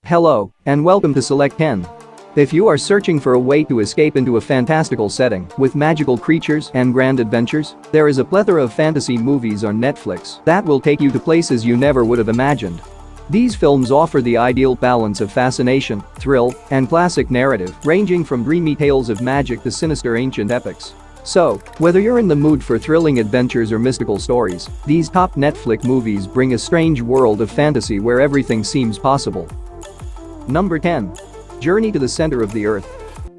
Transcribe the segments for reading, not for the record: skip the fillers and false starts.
Hello, and welcome to Select 10. If you are searching for a way to escape into a fantastical setting with magical creatures and grand adventures, there is a plethora of fantasy movies on Netflix that will take you to places you never would have imagined. These films offer the ideal balance of fascination, thrill, and classic narrative, ranging from dreamy tales of magic to sinister ancient epics. So, whether you're in the mood for thrilling adventures or mystical stories, these top Netflix movies bring a strange world of fantasy where everything seems possible. Number 10. Journey to the Center of the Earth.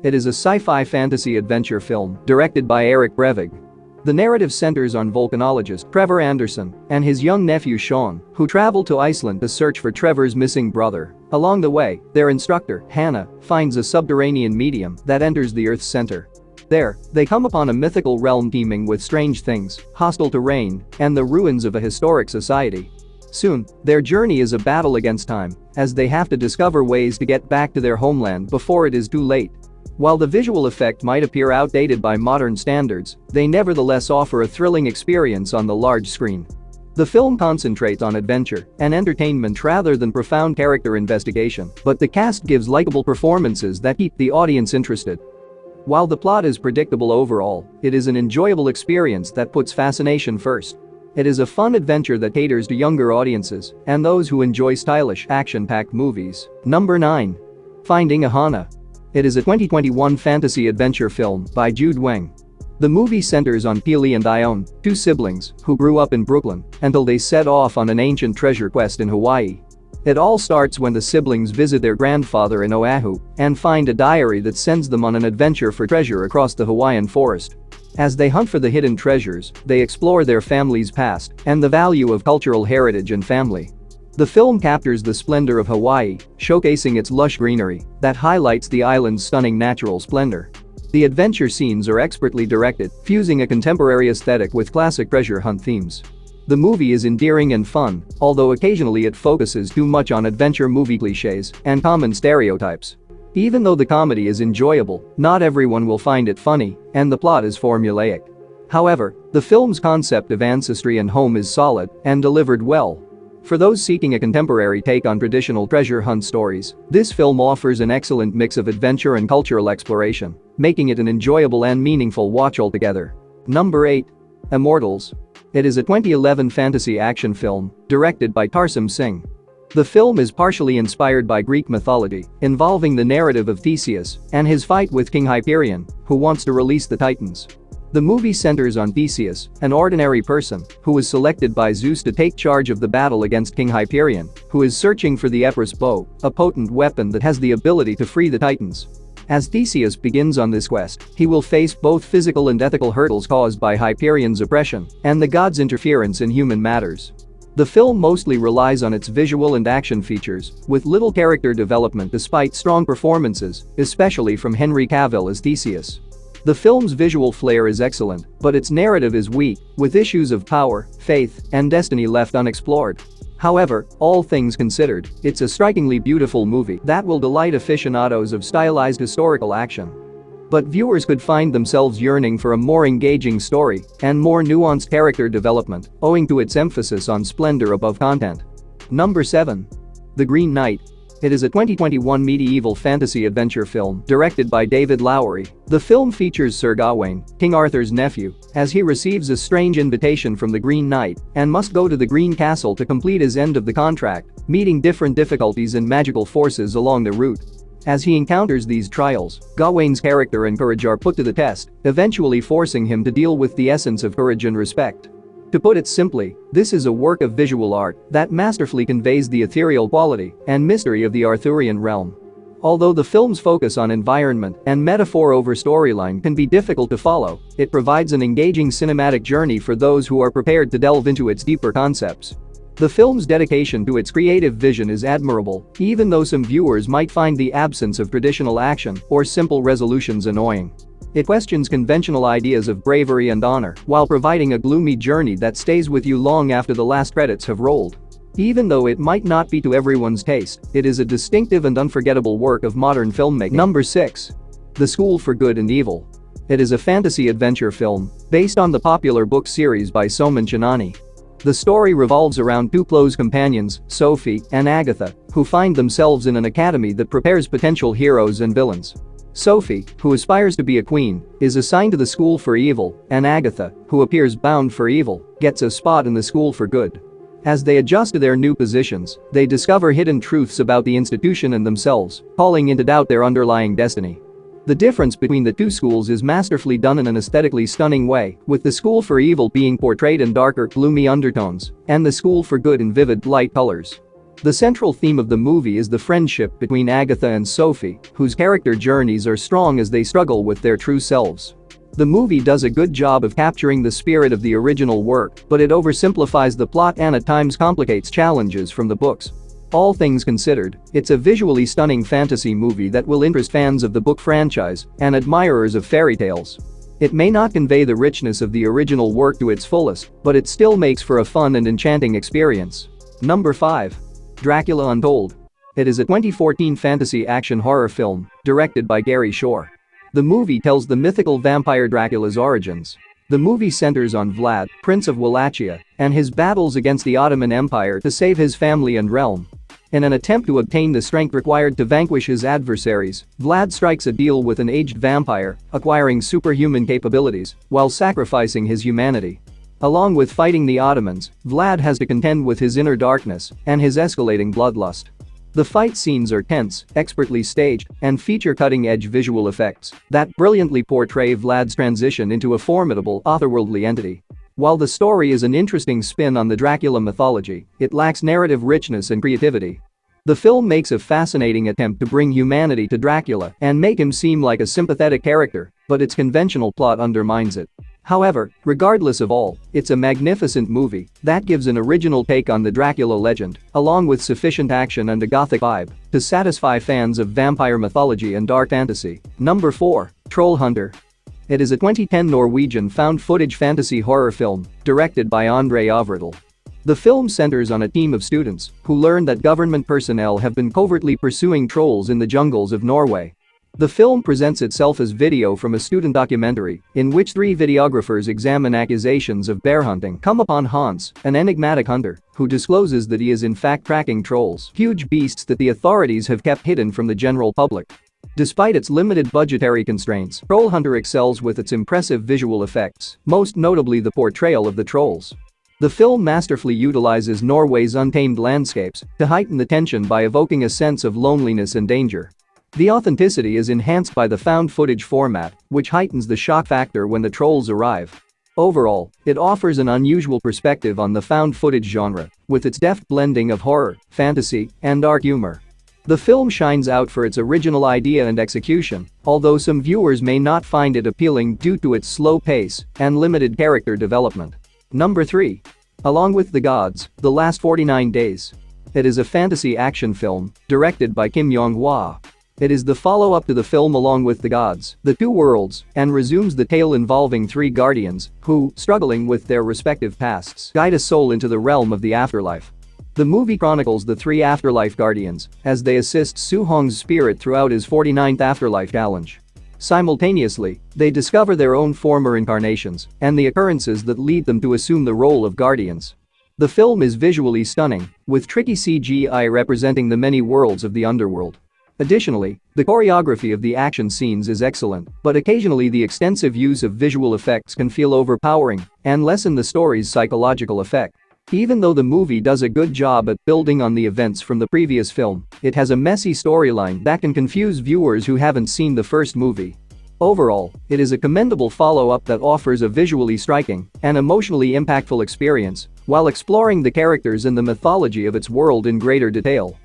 It is a sci-fi fantasy adventure film directed by Eric Brevig. The narrative centers on volcanologist Trevor Anderson and his young nephew Sean, who travel to Iceland to search for Trevor's missing brother. Along the way, their instructor, Hannah, finds a subterranean medium that enters the Earth's center. There, they come upon a mythical realm teeming with strange things, hostile terrain, and the ruins of a historic society. Soon, their journey is a battle against time, as they have to discover ways to get back to their homeland before it is too late. While the visual effect might appear outdated by modern standards, they nevertheless offer a thrilling experience on the large screen. The film concentrates on adventure and entertainment rather than profound character investigation, but the cast gives likable performances that keep the audience interested. While the plot is predictable overall, it is an enjoyable experience that puts fascination first. It is a fun adventure that caters to younger audiences and those who enjoy stylish, action-packed movies. Number 9. Finding a Hannah. It is a 2021 fantasy adventure film by Jude Weng. The movie centers on Keely and Ione, two siblings who grew up in Brooklyn until they set off on an ancient treasure quest in Hawaii. It all starts when the siblings visit their grandfather in Oahu and find a diary that sends them on an adventure for treasure across the Hawaiian forest. As they hunt for the hidden treasures, they explore their family's past and the value of cultural heritage and family. The film captures the splendor of Hawaii, showcasing its lush greenery that highlights the island's stunning natural splendor. The adventure scenes are expertly directed, fusing a contemporary aesthetic with classic treasure hunt themes. The movie is endearing and fun, although occasionally it focuses too much on adventure movie cliches and common stereotypes. Even though the comedy is enjoyable, not everyone will find it funny, and the plot is formulaic. However, the film's concept of ancestry and home is solid and delivered well. For those seeking a contemporary take on traditional treasure hunt stories, this film offers an excellent mix of adventure and cultural exploration, making it an enjoyable and meaningful watch altogether. Number 8. Immortals. It is a 2011 fantasy action film directed by Tarsem Singh. The film is partially inspired by Greek mythology, involving the narrative of Theseus and his fight with King Hyperion, who wants to release the Titans. The movie centers on Theseus, an ordinary person who was selected by Zeus to take charge of the battle against King Hyperion, who is searching for the Epirus bow, a potent weapon that has the ability to free the Titans. As Theseus begins on this quest, he will face both physical and ethical hurdles caused by Hyperion's oppression and the gods' interference in human matters. The film mostly relies on its visual and action features, with little character development despite strong performances, especially from Henry Cavill as Theseus. The film's visual flair is excellent, but its narrative is weak, with issues of power, faith, and destiny left unexplored. However, all things considered, it's a strikingly beautiful movie that will delight aficionados of stylized historical action. But viewers could find themselves yearning for a more engaging story and more nuanced character development, owing to its emphasis on splendor above content. Number 7. The Green Knight. It is a 2021 medieval fantasy adventure film directed by David Lowery. The film features Sir Gawain, King Arthur's nephew, as he receives a strange invitation from the Green Knight and must go to the Green Castle to complete his end of the contract, meeting different difficulties and magical forces along the route. As he encounters these trials, Gawain's character and courage are put to the test, eventually forcing him to deal with the essence of courage and respect. To put it simply, this is a work of visual art that masterfully conveys the ethereal quality and mystery of the Arthurian realm. Although the film's focus on environment and metaphor over storyline can be difficult to follow, it provides an engaging cinematic journey for those who are prepared to delve into its deeper concepts. The film's dedication to its creative vision is admirable, even though some viewers might find the absence of traditional action or simple resolutions annoying. It questions conventional ideas of bravery and honor while providing a gloomy journey that stays with you long after the last credits have rolled. Even though it might not be to everyone's taste, it is a distinctive and unforgettable work of modern filmmaking. Number 6. The School for Good and Evil. It is a fantasy adventure film based on the popular book series by Soman Chinani. The story revolves around two close companions, Sophie and Agatha, who find themselves in an academy that prepares potential heroes and villains. Sophie, who aspires to be a queen, is assigned to the school for evil, and Agatha, who appears bound for evil, gets a spot in the school for good. As they adjust to their new positions, they discover hidden truths about the institution and themselves, calling into doubt their underlying destiny. The difference between the two schools is masterfully done in an aesthetically stunning way, with the school for evil being portrayed in darker, gloomy undertones, and the school for good in vivid, light colors. The central theme of the movie is the friendship between Agatha and Sophie, whose character journeys are strong as they struggle with their true selves. The movie does a good job of capturing the spirit of the original work, but it oversimplifies the plot and at times complicates challenges from the books. All things considered, it's a visually stunning fantasy movie that will interest fans of the book franchise and admirers of fairy tales. It may not convey the richness of the original work to its fullest, but it still makes for a fun and enchanting experience. Number 5. Dracula Untold. It is a 2014 fantasy action horror film, directed by Gary Shore. The movie tells the mythical vampire Dracula's origins. The movie centers on Vlad, Prince of Wallachia, and his battles against the Ottoman Empire to save his family and realm. In an attempt to obtain the strength required to vanquish his adversaries, Vlad strikes a deal with an aged vampire, acquiring superhuman capabilities, while sacrificing his humanity. Along with fighting the Ottomans, Vlad has to contend with his inner darkness and his escalating bloodlust. The fight scenes are tense, expertly staged, and feature cutting-edge visual effects that brilliantly portray Vlad's transition into a formidable, otherworldly entity. While the story is an interesting spin on the Dracula mythology, it lacks narrative richness and creativity. The film makes a fascinating attempt to bring humanity to Dracula and make him seem like a sympathetic character, but its conventional plot undermines it. However, regardless of all, it's a magnificent movie that gives an original take on the Dracula legend, along with sufficient action and a gothic vibe to satisfy fans of vampire mythology and dark fantasy. Number 4. Troll Hunter. It is a 2010 Norwegian found-footage fantasy horror film, directed by André Øvredal. The film centers on a team of students who learn that government personnel have been covertly pursuing trolls in the jungles of Norway. The film presents itself as video from a student documentary, in which 3 videographers examine accusations of bear hunting come upon Hans, an enigmatic hunter, who discloses that he is in fact tracking trolls, huge beasts that the authorities have kept hidden from the general public. Despite its limited budgetary constraints, Troll Hunter excels with its impressive visual effects, most notably the portrayal of the trolls. The film masterfully utilizes Norway's untamed landscapes to heighten the tension by evoking a sense of loneliness and danger. The authenticity is enhanced by the found footage format, which heightens the shock factor when the trolls arrive. Overall, it offers an unusual perspective on the found footage genre, with its deft blending of horror, fantasy, and dark humor. The film shines out for its original idea and execution, although some viewers may not find it appealing due to its slow pace and limited character development. Number 3. Along with the Gods, The Last 49 Days. It is a fantasy action film, directed by Kim Yong-hwa. It is the follow-up to the film Along with the Gods, The Two Worlds, and resumes the tale involving 3 guardians who, struggling with their respective pasts, guide a soul into the realm of the afterlife. The movie chronicles the 3 afterlife guardians as they assist Soo-hong's spirit throughout his 49th afterlife challenge. Simultaneously, they discover their own former incarnations and the occurrences that lead them to assume the role of guardians. The film is visually stunning, with tricky CGI representing the many worlds of the underworld. Additionally, the choreography of the action scenes is excellent, but occasionally the extensive use of visual effects can feel overpowering and lessen the story's psychological effect. Even though the movie does a good job at building on the events from the previous film, it has a messy storyline that can confuse viewers who haven't seen the first movie. Overall, it is a commendable follow-up that offers a visually striking and emotionally impactful experience while exploring the characters and the mythology of its world in greater detail.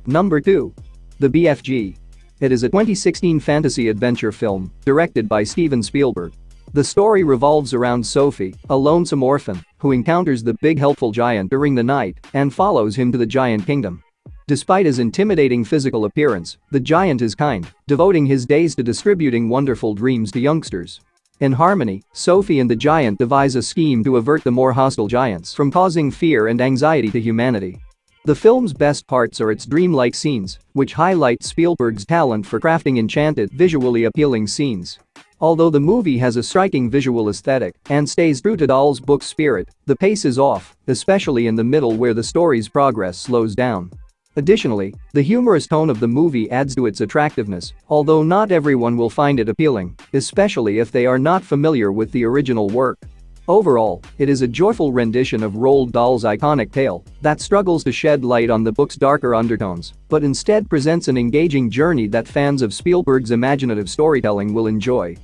Number 2. The BFG. It is a 2016 fantasy adventure film, directed by Steven Spielberg. The story revolves around Sophie, a lonesome orphan, who encounters the big helpful giant during the night and follows him to the giant kingdom. Despite his intimidating physical appearance, the giant is kind, devoting his days to distributing wonderful dreams to youngsters. In harmony, Sophie and the giant devise a scheme to avert the more hostile giants from causing fear and anxiety to humanity. The film's best parts are its dreamlike scenes, which highlight Spielberg's talent for crafting enchanted, visually appealing scenes. Although the movie has a striking visual aesthetic and stays true to Dahl's book spirit, the pace is off, especially in the middle where the story's progress slows down. Additionally, the humorous tone of the movie adds to its attractiveness, although not everyone will find it appealing, especially if they are not familiar with the original work. Overall, it is a joyful rendition of Roald Dahl's iconic tale that struggles to shed light on the book's darker undertones, but instead presents an engaging journey that fans of Spielberg's imaginative storytelling will enjoy.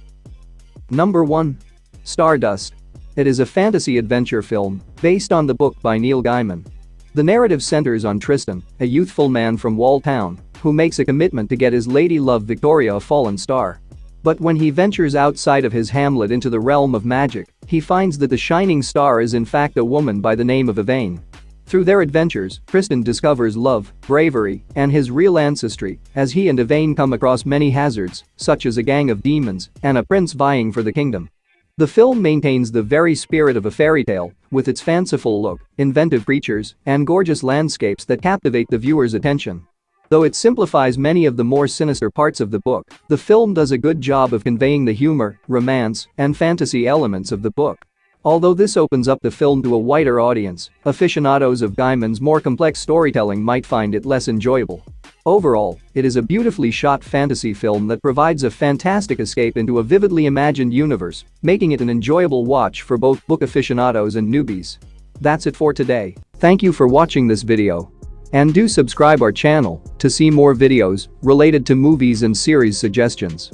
Number 1. Stardust. It is a fantasy adventure film based on the book by Neil Gaiman. The narrative centers on Tristan, a youthful man from Wall Town, who makes a commitment to get his lady love Victoria a fallen star. But when he ventures outside of his hamlet into the realm of magic, he finds that the shining star is in fact a woman by the name of Yvain. Through their adventures, Tristan discovers love, bravery, and his real ancestry as he and Yvain come across many hazards, such as a gang of demons and a prince vying for the kingdom. The film maintains the very spirit of a fairy tale, with its fanciful look, inventive creatures, and gorgeous landscapes that captivate the viewer's attention. Though it simplifies many of the more sinister parts of the book, the film does a good job of conveying the humor, romance, and fantasy elements of the book. Although this opens up the film to a wider audience, aficionados of Gaiman's more complex storytelling might find it less enjoyable. Overall, it is a beautifully shot fantasy film that provides a fantastic escape into a vividly imagined universe, making it an enjoyable watch for both book aficionados and newbies. That's it for today. Thank you for watching this video. And do subscribe our channel to see more videos related to movies and series suggestions.